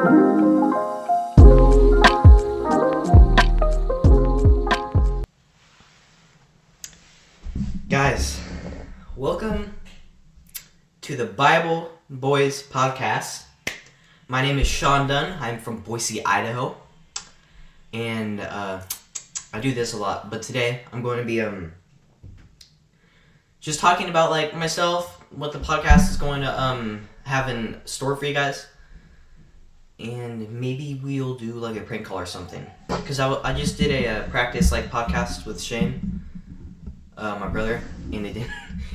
Guys, welcome to the Bible Boys podcast. My name is Sean Dunn. I'm from Boise, Idaho, and I do this a lot. But today I'm going to be just talking about like myself, what the podcast is going to have in store for you guys, and maybe we'll do like a prank call or something. Because I just did a practice like podcast with Shane, my brother, and it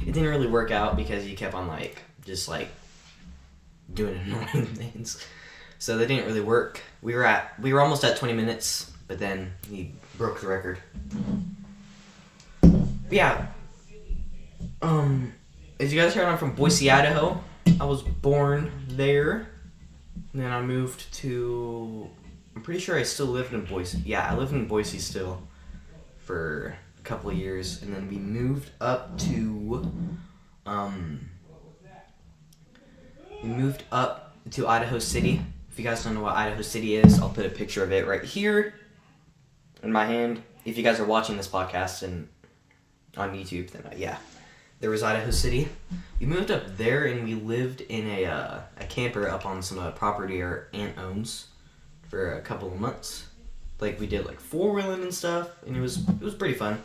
didn't really work out because he kept on like just like doing annoying things, so they didn't really work. We were almost at 20 minutes, but then he broke the record. But yeah, as you guys heard, I'm from Boise, Idaho. I was born there, and then I moved to. I'm pretty sure I still lived in Boise. Yeah, I lived in Boise still for a couple of years, and then we moved up to Idaho City. If you guys don't know what Idaho City is, I'll put a picture of it right here in my hand. If you guys are watching this podcast and on YouTube, then yeah, there was Idaho City. We moved up there, and we lived in a camper up on some property our aunt owns for a couple of months. Like we did like four-wheeling and stuff, and it was pretty fun.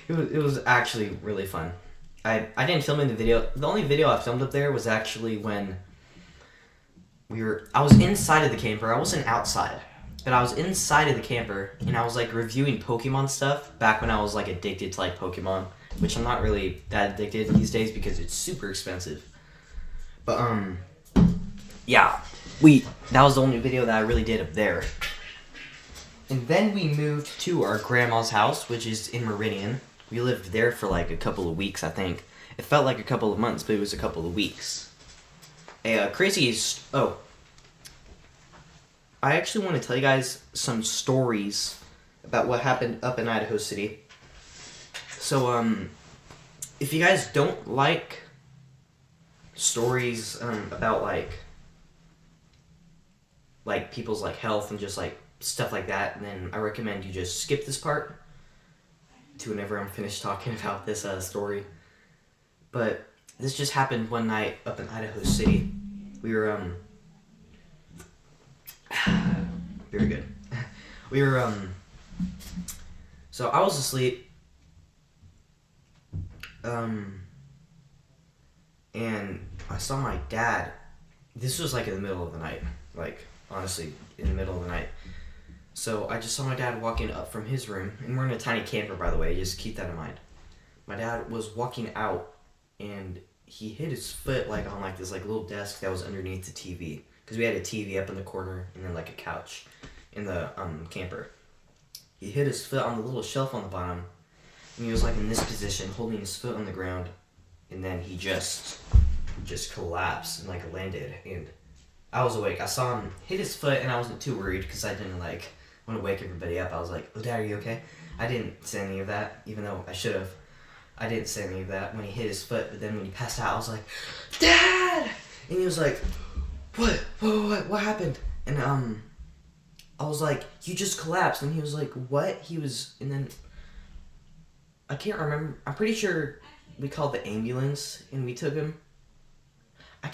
It was actually really fun. I didn't film in the video. The only video I filmed up there was actually when I was inside of the camper. I wasn't outside, but I was inside of the camper, and I was like reviewing Pokemon stuff back when I was like addicted to like Pokemon, which I'm not really that addicted these days because it's super expensive. But yeah, that was the only video that I really did up there. And then we moved to our grandma's house, which is in Meridian. We lived there for like a couple of weeks, I think. It felt like a couple of months, but it was a couple of weeks. I actually want to tell you guys some stories about what happened up in Idaho City. So, if you guys don't like stories about like people's like health and just like stuff like that, then I recommend you just skip this part to whenever I'm finished talking about this story. But this just happened one night up in Idaho City. We were very good. We were so I was asleep, and I saw my dad. This was like in the middle of the night, like honestly in the middle of the night. So I just saw my dad walking up from his room, and we're in a tiny camper, by the way, just keep that in mind. My dad was walking out, and he hit his foot like on like this like little desk that was underneath the TV, because we had a TV up in the corner and then like a couch in the camper. He hit his foot on the little shelf on the bottom, and he was like in this position, holding his foot on the ground, and then he just collapsed and like landed, and I was awake. I saw him hit his foot, and I wasn't too worried because I didn't like want to wake everybody up. I was like, "Oh, Dad, are you okay?" I didn't say any of that, even though I should have. I didn't say any of that when he hit his foot, but then when he passed out, I was like, "Dad!" And he was like, What happened?" And I was like, "You just collapsed." And he was like, "What?" And then I can't remember. I'm pretty sure we called the ambulance and we took him. I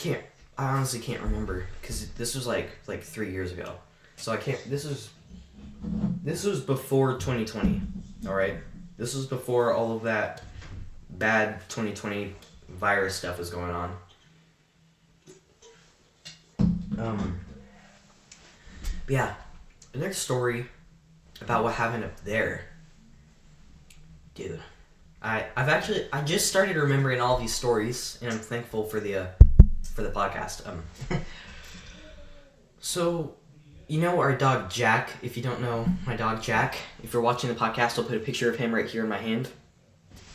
honestly can't remember because this was like 3 years ago. So I can't. This was before 2020. All right, this was before all of that bad 2020 virus stuff was going on. But yeah, the next story about what happened up there, dude. I just started remembering all these stories, and I'm thankful for the podcast. So, you know our dog Jack. If you don't know my dog Jack, if you're watching the podcast, I'll put a picture of him right here in my hand.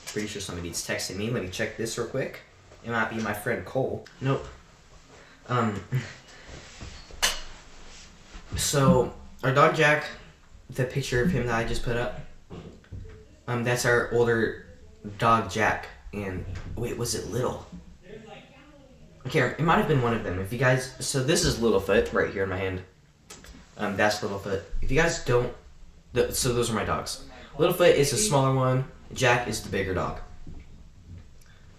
Pretty sure somebody's texting me. Let me check this real quick. It might be my friend Cole. Nope. So our dog Jack, the picture of him that I just put up, that's our older dog Jack. And wait, was it little? Okay, it might have been one of them. If you guys, so this is Littlefoot right here in my hand. That's Littlefoot. If you guys don't, so those are my dogs. Littlefoot is the smaller one. Jack is the bigger dog.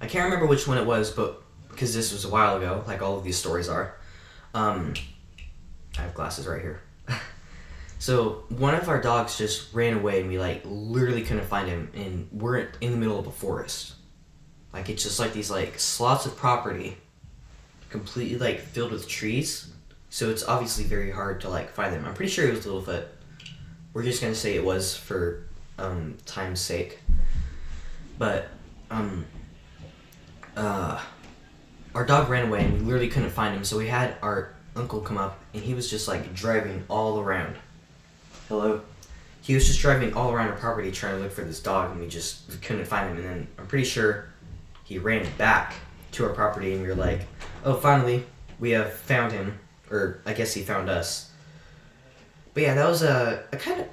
I can't remember which one it was, but because this was a while ago, like all of these stories are. I have glasses right here. So one of our dogs just ran away, and we like literally couldn't find him, and we're in the middle of a forest. Like it's just like these like slots of property, completely like filled with trees. So it's obviously very hard to like find them. I'm pretty sure it was Littlefoot. We're just gonna say it was for time's sake. But our dog ran away, and we literally couldn't find him. So we had our uncle come up, and he was just like driving all around. Hello. He was just driving all around our property trying to look for this dog, and we just couldn't find him. And then I'm pretty sure he ran back to our property, and we were like, oh, finally, we have found him. Or I guess he found us. But yeah, that was a kind of,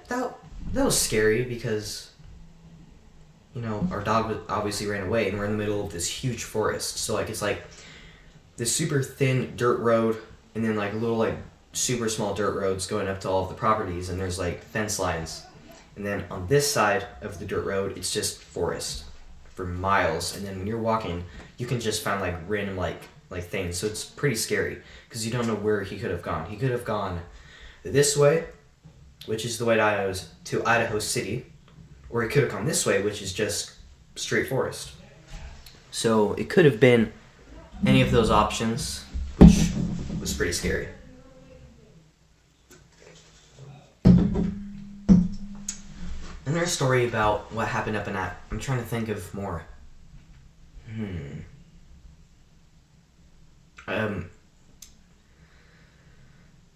that was scary because, you know, our dog obviously ran away, and we're in the middle of this huge forest. So like, it's like this super thin dirt road, and then like little like super small dirt roads going up to all of the properties, and there's like fence lines. And then on this side of the dirt road, it's just forest for miles. And then when you're walking, you can just find like random like things. So it's pretty scary because you don't know where he could have gone. He could have gone this way, which is the way to Idaho City, or he could have gone this way, which is just straight forest. So it could have been any of those options, which was pretty scary. Another story about what happened up in that. I'm trying to think of more.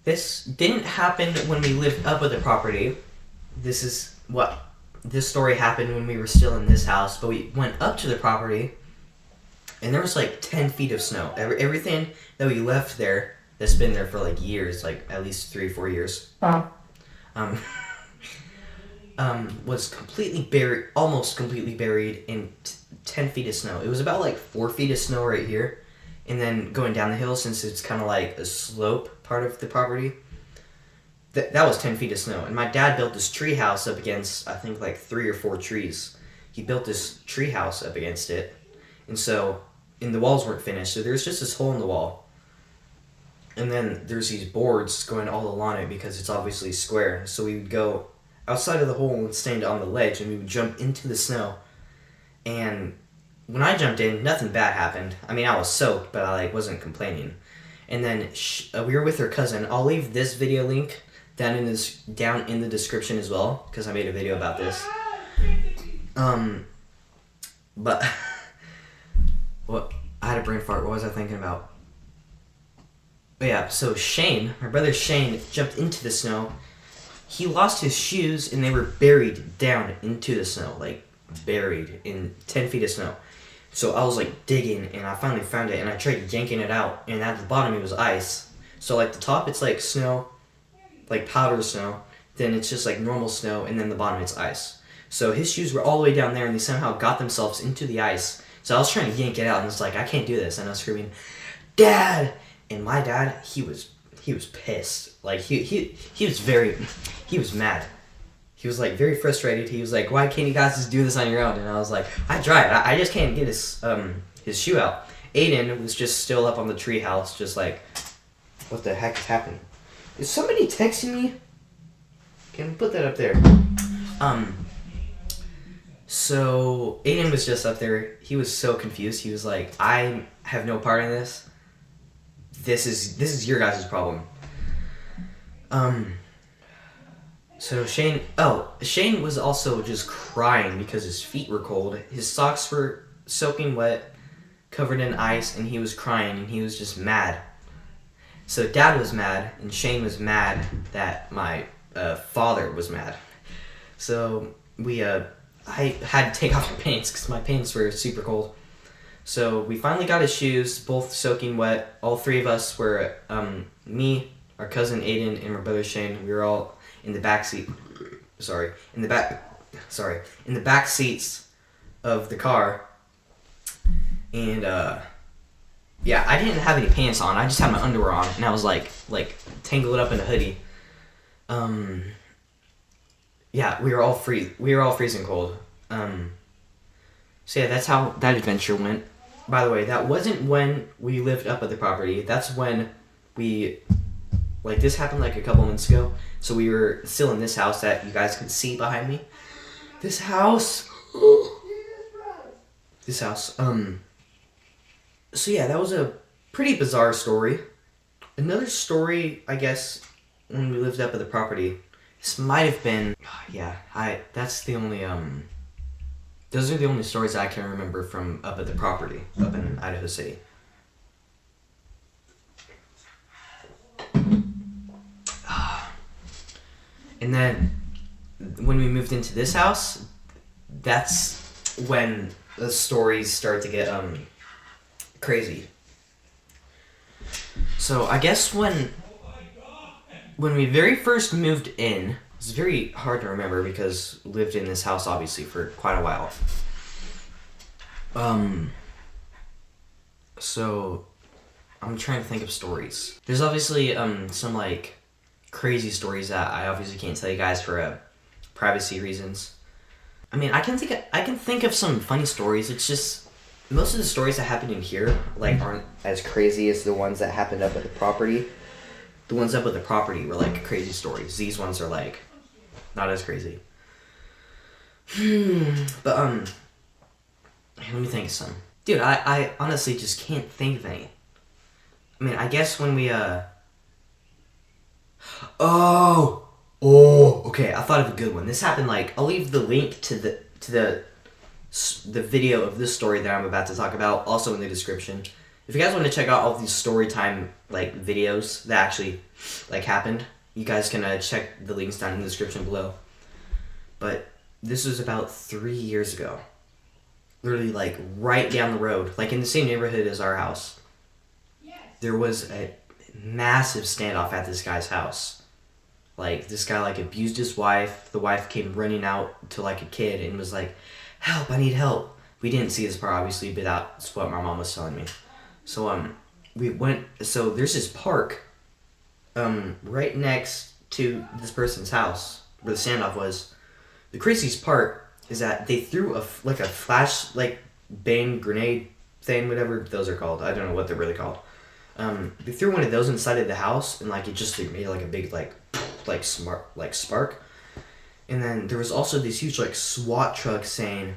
This didn't happen when we lived up at the property. This story happened when we were still in this house, but we went up to the property, and there was like 10 feet of snow. Everything that we left there, that's been there for like years, like at least 3 or 4 years, was completely buried, almost completely buried in 10 feet of snow. It was about like 4 feet of snow right here, and then going down the hill, since it's kind of like a slope part of the property, that was 10 feet of snow. And my dad built this tree house up against, I think, like 3 or 4 trees. He built this tree house up against it, and the walls weren't finished, so there's just this hole in the wall. And then there's these boards going all along it because it's obviously square. So we would go outside of the hole and stand on the ledge, and we would jump into the snow. And when I jumped in, nothing bad happened. I mean, I was soaked, but I wasn't complaining. And then we were with her cousin. I'll leave this video link down in the description as well, because I made a video about this. But what? I had a brain fart. What was I thinking about? But yeah, so Shane, my brother Shane, jumped into the snow. He lost his shoes, and they were buried down into the snow, like buried in 10 feet of snow. So I was like digging, and I finally found it, and I tried yanking it out, and at the bottom it was ice. So like the top it's like snow, like powder snow, then it's just like normal snow, and then the bottom it's ice. So his shoes were all the way down there, and they somehow got themselves into the ice. So I was trying to yank it out, and it's like, I can't do this, and I was screaming, "Dad!" And my dad, he was pissed. Like he was mad. He was like very frustrated. He was like, "Why can't you guys just do this on your own?" And I was like, "I tried. I just can't get his shoe out." Aiden was just still up on the tree house, just like, what the heck is happening? Is somebody texting me? Can we put that up there? So Aiden was just up there. He was so confused. He was like, "I have no part in this. This is your guys' problem." So Shane was also just crying because his feet were cold. His socks were soaking wet, covered in ice, and he was crying, and he was just mad. So Dad was mad, and Shane was mad that my father was mad. So I had to take off my pants because my pants were super cold. So we finally got his shoes, both soaking wet. All 3 of us were, me, our cousin Aiden, and my brother Shane. We were all in the back seat. In the back seats of the car. And yeah, I didn't have any pants on. I just had my underwear on, and I was like tangled up in a hoodie. Yeah, we were all freezing cold. So yeah, that's how that adventure went. By the way, that wasn't when we lived up at the property. That's when we, like, this happened like a couple months ago. So we were still in this house that you guys can see behind me. This house. This house. So yeah, that was a pretty bizarre story. Another story, I guess, when we lived up at the property. This might have been, yeah, that's the only, those are the only stories I can remember from up at the property, up in Idaho City. And then, when we moved into this house, that's when the stories start to get, crazy. So, I guess when we very first moved in, it's very hard to remember because we lived in this house obviously for quite a while. So I'm trying to think of stories. There's obviously some like crazy stories that I obviously can't tell you guys for privacy reasons. I mean, I can think of some funny stories. It's just most of the stories that happened in here like aren't as crazy as the ones that happened up at the property. The ones up at the property were like crazy stories. These ones are like not as crazy. But let me think of some. Dude, I honestly just can't think of any. I mean, I guess when we okay, I thought of a good one. This happened like, I'll leave the link to the video of this story that I'm about to talk about also in the description. If you guys want to check out all these story time like videos that actually like happened, you guys can check the links down in the description below. But this was about 3 years ago. Literally like right down the road, like in the same neighborhood as our house. Yes. There was a massive standoff at this guy's house. Like this guy like abused his wife. The wife came running out to like a kid and was like, "Help, I need help." We didn't see this part obviously, but that's what my mom was telling me. So we went, so there's this park right next to this person's house where the standoff was. The craziest part is that they threw a flash like bang grenade thing, whatever those are called. I don't know what they're really called. They threw one of those inside of the house and like it just made like a big spark. And then there was also this huge like SWAT truck saying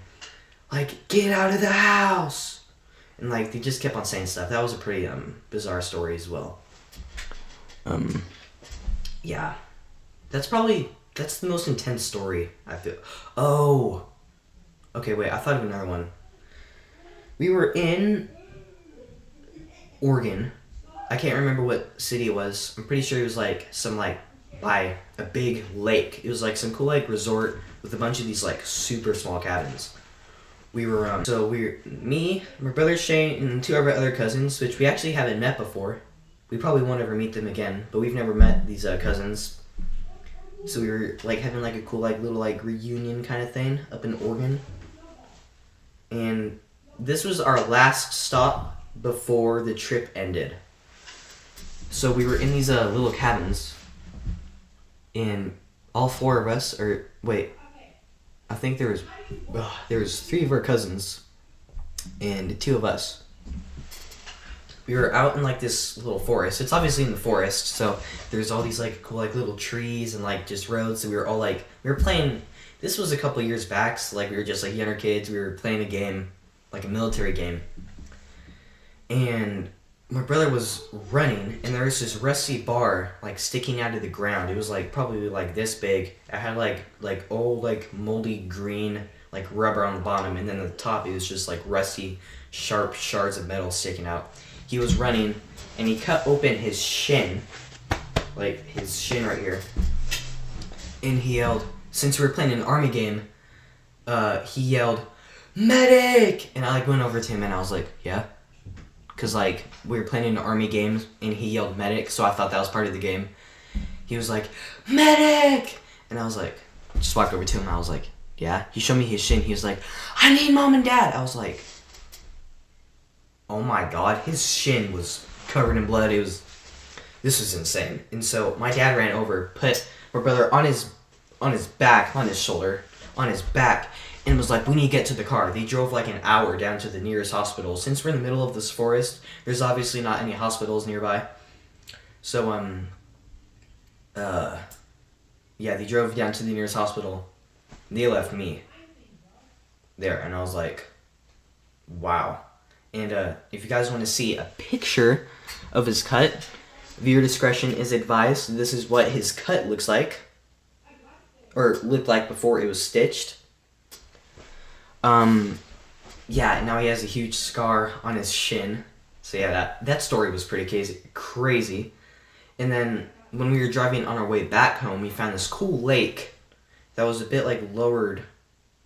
like, "Get out of the house!" And like they just kept on saying stuff. That was a pretty bizarre story as well. Yeah, that's the most intense story I feel. Oh, okay, wait, I thought of another one. We were in Oregon. I can't remember what city it was. I'm pretty sure it was like some like by a big lake. It was like some cool like resort with a bunch of these like super small cabins. We were me, my brother Shane, and 2 of our other cousins, which we actually haven't met before. We probably won't ever meet them again, but we've never met these cousins. So we were like having like a cool like little like reunion kind of thing up in Oregon. And this was our last stop before the trip ended. So we were in these little cabins, and all 4 of us, or wait, I think there was 3 of our cousins and 2 of us. We were out in like this little forest. It's obviously in the forest, so there's all these like cool like little trees and like just roads. So we were all like, we were playing. This was a couple years back, so like we were just like younger kids. We were playing a game, like a military game, and my brother was running, and there was this rusty bar like sticking out of the ground. It was like probably like this big. It had like old like moldy green like rubber on the bottom, and then at the top it was just like rusty, sharp shards of metal sticking out. He was running, and he cut open his shin, like his shin right here, and he yelled. Since we were playing an army game, he yelled, "Medic!" And I like went over to him and I was like, "Yeah." Because like we were playing an army game and he yelled medic, so I thought that was part of the game. He was like, "Medic!" And I was like, just walked over to him. I was like, "Yeah." He showed me his shin. He was like, "I need mom and dad." I was like, oh my god, his shin was covered in blood. This was insane. And so my dad ran over, put my brother on his back, on his shoulder, on his back, and was like, we need to get to the car. They drove like an hour down to the nearest hospital. Since we're in the middle of this forest, there's obviously not any hospitals nearby. So, yeah, they drove down to the nearest hospital. They left me there, and I was like, wow. And if you guys want to see a picture of his cut, viewer discretion is advised. This is what his cut looks like, or looked like before it was stitched. Yeah, now he has a huge scar on his shin. So yeah, that story was pretty crazy. And then when we were driving on our way back home, we found this cool lake that was a bit like lowered,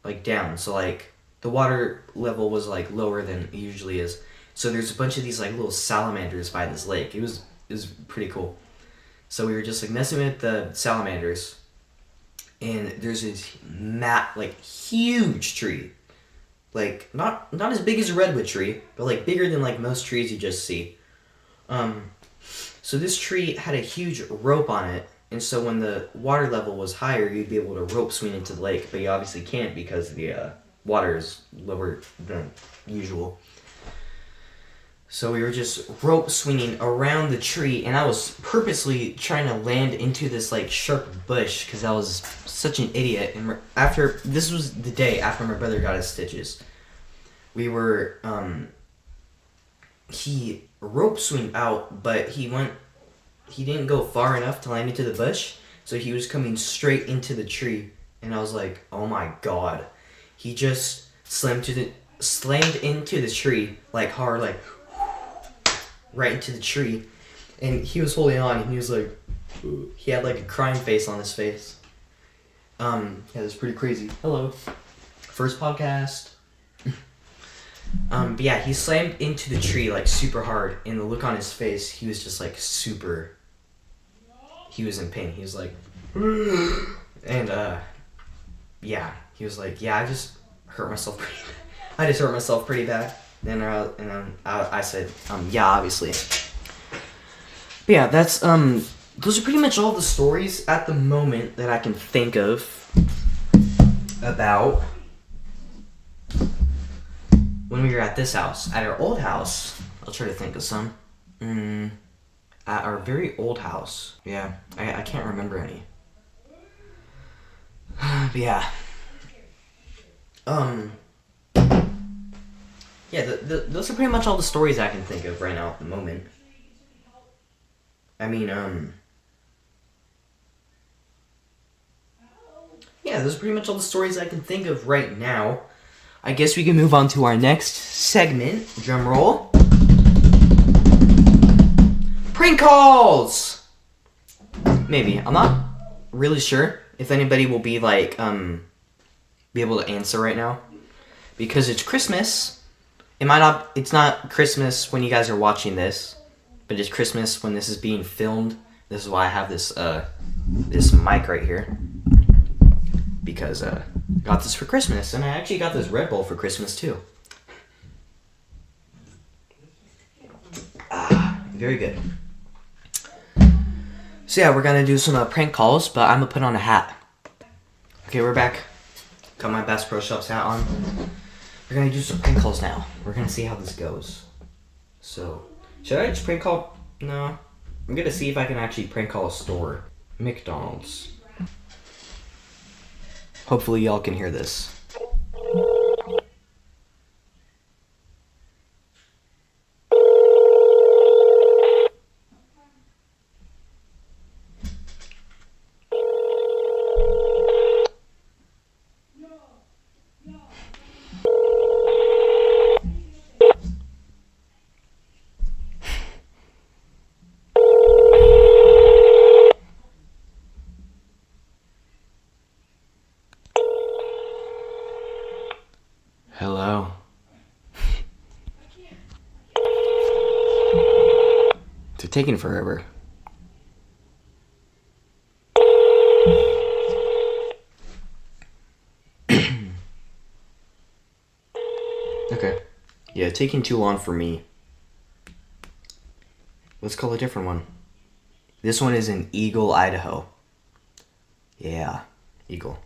like down. So like the water level was like lower than it usually is. So there's a bunch of these like little salamanders by this lake. It was pretty cool. So we were just like messing with the salamanders, and there's this like huge tree. Like, not as big as a redwood tree, but like bigger than like most trees you just see. So this tree had a huge rope on it, and so when the water level was higher, you'd be able to rope swing into the lake, but you obviously can't because the water is lower than usual. So we were just rope swinging around the tree, and I was purposely trying to land into this like sharp bush because I was such an idiot. And this was the day after my brother got his stitches. We were he rope swing out, but he didn't go far enough to land into the bush, so he was coming straight into the tree, and I was like, oh my god. He just slammed into the tree like hard, like right into the tree, and he was holding on, and he was like, he had like a crying face on his face. Yeah, it was pretty crazy. Hello. First podcast. But yeah, he slammed into the tree like super hard, and the look on his face, he was just like he was in pain. He was like, and yeah, he was like, yeah, I just hurt myself pretty bad. Then I said, yeah, obviously. But yeah, that's those are pretty much all the stories at the moment that I can think of about when we were at this house. At our old house, I'll try to think of some. At our very old house, yeah, I can't remember any. But yeah. Yeah, those are pretty much all the stories I can think of right now at the moment. I mean, yeah, those are pretty much all the stories I can think of right now. I guess we can move on to our next segment. Drum roll. Prank calls! Maybe. I'm not really sure if anybody will be like, be able to answer right now. Because it's Christmas. It's not Christmas when you guys are watching this, but it's Christmas when this is being filmed. This is why I have this mic right here. Because I got this for Christmas, and I actually got this Red Bull for Christmas too. Very good. So yeah, we're gonna do some prank calls, but I'm gonna put on a hat. Okay, we're back. Got my Bass Pro Shops hat on. We're gonna do some prank calls now. We're gonna see how this goes. So, should I just prank call? No. I'm gonna see if I can actually prank call a store. McDonald's. Hopefully y'all can hear this. Hello. They're taking forever. Okay. Yeah, taking too long for me. Let's call a different one. This one is in Eagle, Idaho. Yeah, Eagle.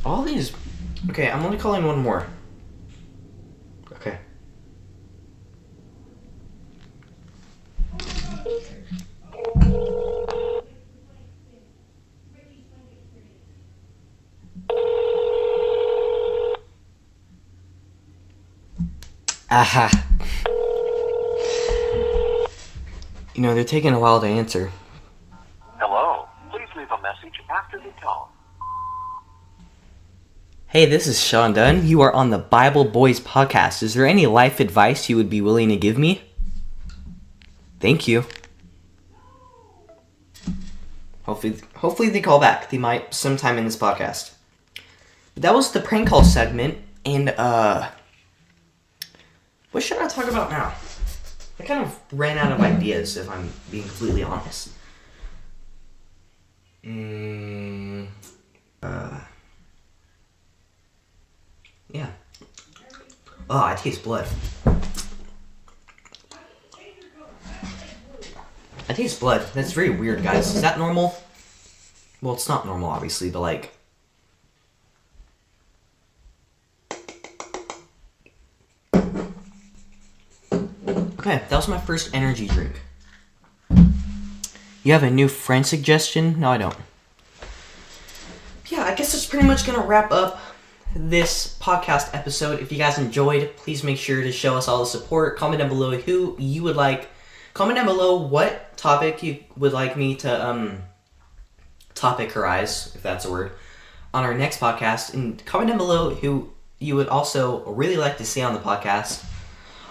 All these... Okay, I'm only calling one more. Okay. Aha. You know, they're taking a while to answer. Hello. Please leave a message after the tone. Hey, this is Sean Dunn. You are on the Bible Boys podcast. Is there any life advice you would be willing to give me? Thank you. Hopefully they call back. They might sometime in this podcast. But that was the prank call segment, and what should I talk about now? I kind of ran out of ideas, if I'm being completely honest. Yeah. Oh, I taste blood. I taste blood. That's very weird, guys. Is that normal? Well, it's not normal, obviously, but like... Okay, that was my first energy drink. You have a new friend suggestion? No, I don't. Yeah, I guess that's pretty much gonna wrap up this podcast episode. If you guys enjoyed, please make sure to show us all the support. Comment down below who you would like. Comment down below what topic you would like me to topicarize, if that's a word, on our next podcast. And comment down below who you would also really like to see on the podcast.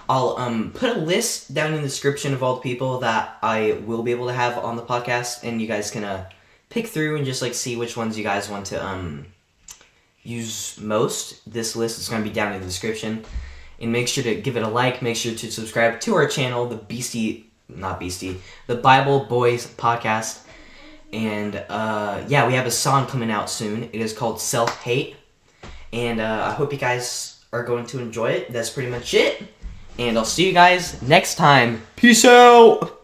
I'll put a list down in the description of all the people that I will be able to have on the podcast, and you guys can pick through and just like see which ones you guys want to use most. This list is going to be down in the description, and make sure to give it a like. Make sure to subscribe to our channel, the Bible Boys podcast. And yeah, we have a song coming out soon. It is called Self-Hate, and I hope you guys are going to enjoy it. That's pretty much it. And I'll see you guys next time. Peace out!